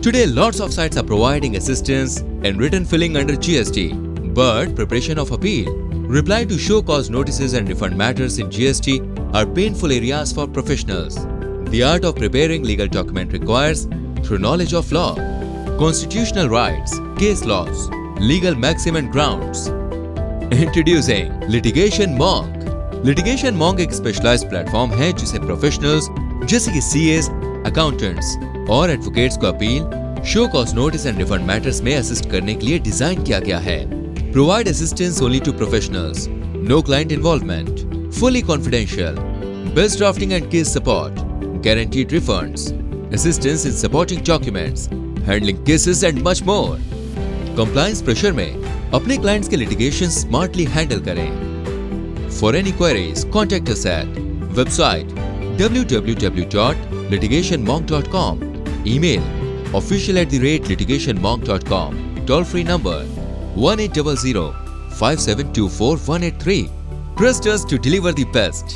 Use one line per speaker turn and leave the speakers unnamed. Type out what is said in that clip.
Today, lots of sites are providing assistance in written filling under GST, but preparation of appeal, reply to show cause notices and refund matters in GST are painful areas for professionals. The art of preparing legal document requires through knowledge of law, constitutional rights, case laws, legal maxim and grounds. Introducing Litigation Monk. Litigation Monk एक specialised platform है जिसे professionals जैसे कि CAs, accountants और advocates को appeal, show cause notice and refund matters में assist करने के लिए डिजाइन किया गया है. Provide assistance only to professionals, no client involvement, fully confidential, best drafting and case support, guaranteed refunds, assistance in supporting documents, handling cases and much more. Compliance pressure में अपने clients के litigation smartly handle करें. For any queries, contact us at website www.litigationmonk.com, email official@litigationmonk.com, toll free number 1800 5724 183. Trust us to deliver the best.